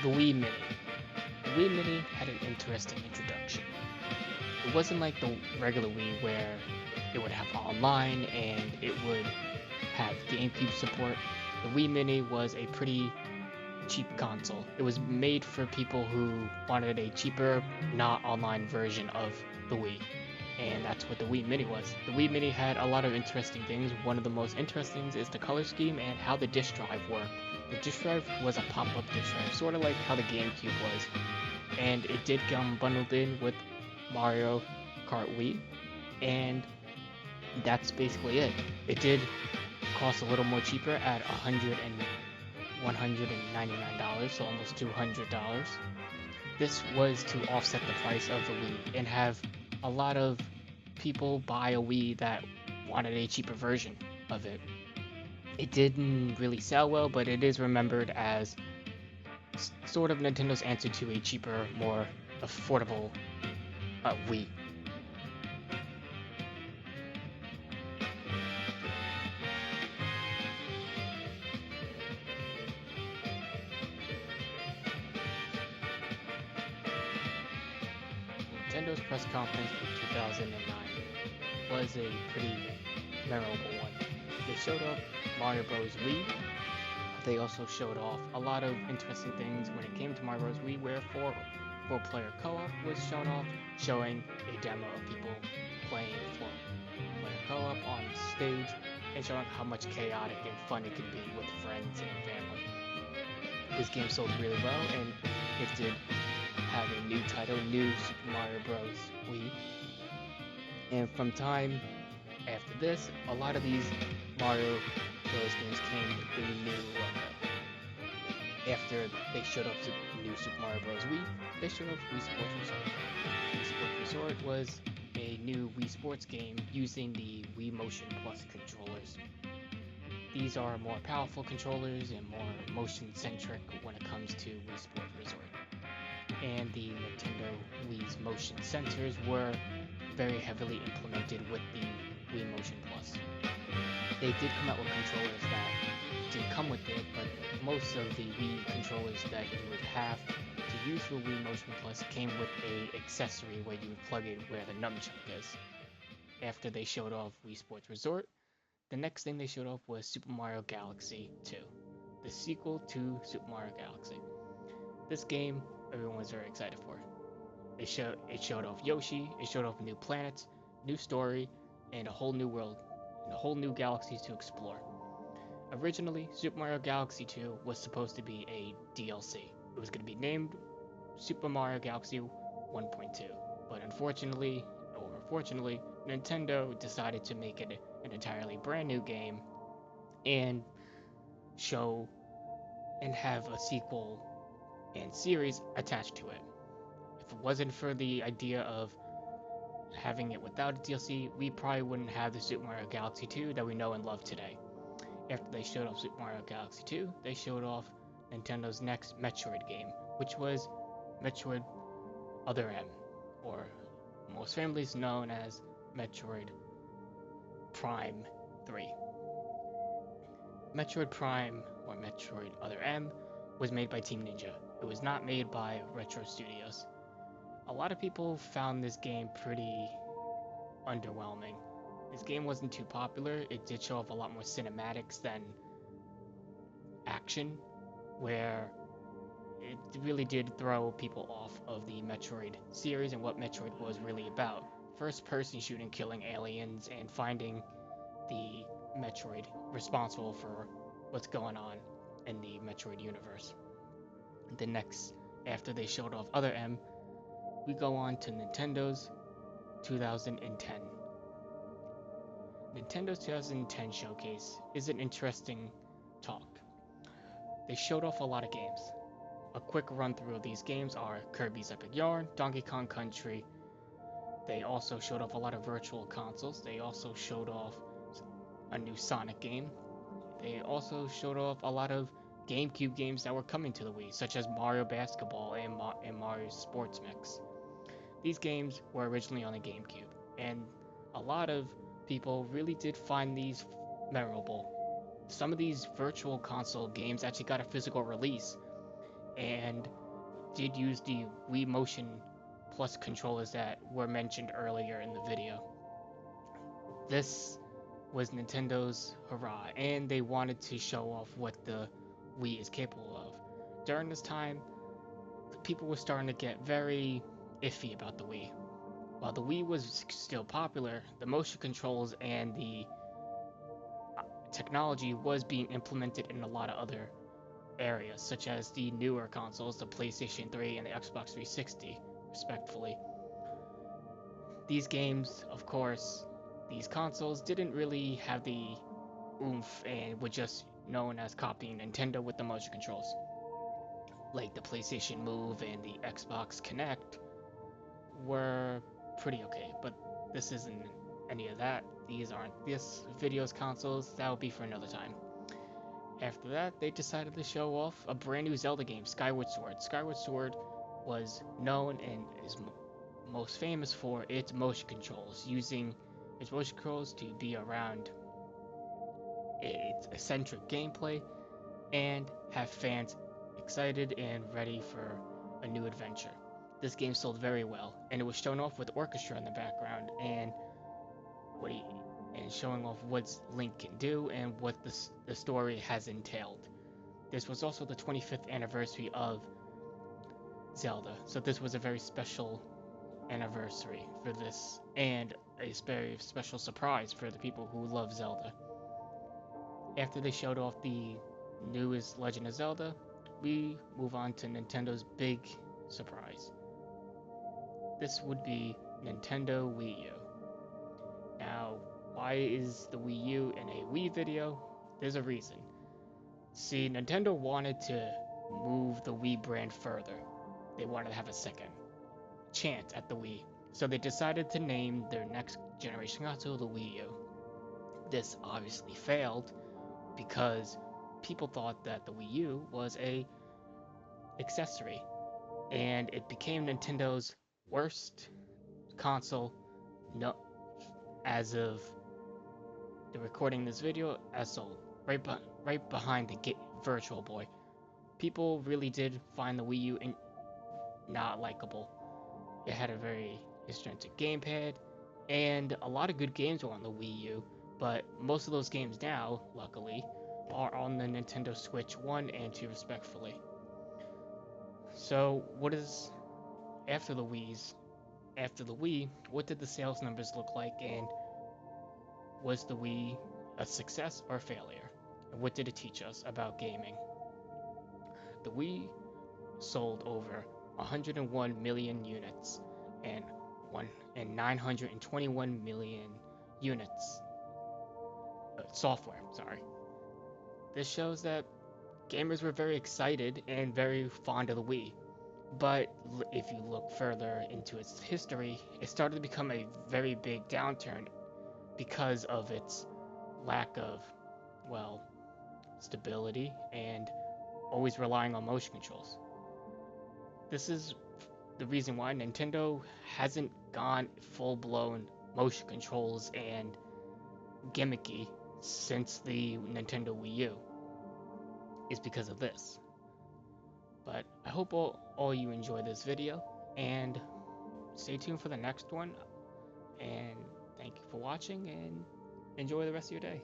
The Wii Mini. The Wii Mini had an interesting introduction. It wasn't like the regular Wii where it would have online and it would have GameCube support. The Wii Mini was a pretty cheap console. It was made for people who wanted a cheaper, not online version of the Wii. And that's what the Wii Mini was. The Wii Mini had a lot of interesting things. One of the most interesting is the color scheme and how the disk drive worked. The disk drive was a pop-up disk drive, sort of like how the GameCube was. And it did come bundled in with Mario Kart Wii, and that's basically it. It did cost a little more cheaper at $199, so almost $200. This was to offset the price of the Wii and have a lot of people buy a Wii that wanted a cheaper version of it. It didn't really sell well, but it is remembered as sort of Nintendo's answer to a cheaper, more affordable Wii. Nintendo's press conference in 2009 was a pretty memorable one. They showed off Mario Bros. Wii. They also showed off a lot of interesting things when it came to Mario Bros. Wii, where four-player co-op was shown off, showing a demo of people playing four-player co-op on stage, and showing how much chaotic and fun it could be with friends and family. This game sold really well, and it did have a new title, New Super Mario Bros. Wii. And from time after this, a lot of these Mario Bros. Games came with a new logo. After they showed off New Super Mario Bros. Wii, they showed off Wii Sports Resort. Wii Sports Resort was a new Wii Sports game using the Wii Motion Plus controllers. These are more powerful controllers and more motion-centric when it comes to Wii Sports Resort. And the Nintendo Wii's motion sensors were very heavily implemented with the Wii Motion Plus. They did come out with controllers that did come with it, but most of the Wii controllers that you would have to use for Wii Motion Plus came with a accessory where you would plug it where the nunchuck is. After they showed off Wii Sports Resort, the next thing they showed off was Super Mario Galaxy 2, the sequel to Super Mario Galaxy. This game everyone was very excited for. It showed off Yoshi, it showed off new planets, new story, and a whole new world, and a whole new galaxy to explore. Originally, Super Mario Galaxy 2 was supposed to be a DLC. It was going to be named Super Mario Galaxy 1.2, but unfortunately, or fortunately, Nintendo decided to make it an entirely brand new game and show and have a sequel and series attached to it. If it wasn't for the idea of having it without a DLC, we probably wouldn't have the Super Mario Galaxy 2 that we know and love today. After they showed off Super Mario Galaxy 2, they showed off Nintendo's next Metroid game, which was Metroid Other M, or most famously known as Metroid Prime 3. Metroid Prime, or Metroid Other M, was made by Team Ninja. It was not made by Retro Studios. A lot of people found this game pretty underwhelming. This game wasn't too popular. It did show off a lot more cinematics than action, where it really did throw people off of the Metroid series and what Metroid was really about. First-person shooting, killing aliens, and finding the Metroid responsible for what's going on in the Metroid universe. The next, after they showed off Other M, we go on to Nintendo's 2010. Nintendo's 2010 showcase is an interesting talk. They showed off a lot of games. A quick run through of these games are Kirby's Epic Yarn, Donkey Kong Country. They also showed off a lot of virtual consoles. They also showed off a new Sonic game. They also showed off a lot of GameCube games that were coming to the Wii, such as Mario Basketball and Mario Sports Mix. These games were originally on the GameCube, and a lot of people really did find these memorable. Some of these virtual console games actually got a physical release, and did use the Wii Motion Plus controllers that were mentioned earlier in the video. This was Nintendo's hurrah, and they wanted to show off what the Wii is capable of. During this time, people were starting to get very iffy about the Wii. While the Wii was still popular, the motion controls and the technology was being implemented in a lot of other areas, such as the newer consoles, the PlayStation 3 and the Xbox 360, respectively. These games, of course, these consoles didn't really have the oomph and were just known as copying Nintendo with the motion controls. Like the PlayStation Move and the Xbox Kinect were pretty okay, but this isn't any of that. These aren't this video's consoles, that will be for another time. After that, they decided to show off a brand new Zelda game, Skyward Sword. Skyward Sword was known and is most famous for its motion controls, using its motion controls to be around its eccentric gameplay and have fans excited and ready for a new adventure. This game sold very well, and it was shown off with orchestra in the background and showing off what Link can do and what the story has entailed. This was also the 25th anniversary of Zelda, so this was a very special anniversary for this, and a very special surprise for the people who love Zelda. After they showed off the newest Legend of Zelda, we move on to Nintendo's big surprise. This would be Nintendo Wii U. Now, why is the Wii U in a Wii video? There's a reason. See, Nintendo wanted to move the Wii brand further. They wanted to have a second chance at the Wii. So they decided to name their next generation console the Wii U. This obviously failed because people thought that the Wii U was a accessory, and it became Nintendo's worst console, no, as of the recording this video, as sold, right behind the Virtual Boy. People really did find the Wii U not likable. It had a very eccentric gamepad, and a lot of good games were on the Wii U, but most of those games now, luckily, are on the Nintendo Switch 1 and 2 respectively. So what is after the Wii, what did the sales numbers look like, and was the Wii a success or failure? And what did it teach us about gaming? The Wii sold over 101 million units and 921 million units software, sorry. This shows that gamers were very excited and very fond of the Wii. But if you look further into its history, it started to become a very big downturn because of its lack of, well, stability and always relying on motion controls. This is the reason why Nintendo hasn't gone full-blown motion controls and gimmicky since the Nintendo Wii U, is because of this. But I hope all you enjoy this video, and stay tuned for the next one, and thank you for watching, and enjoy the rest of your day.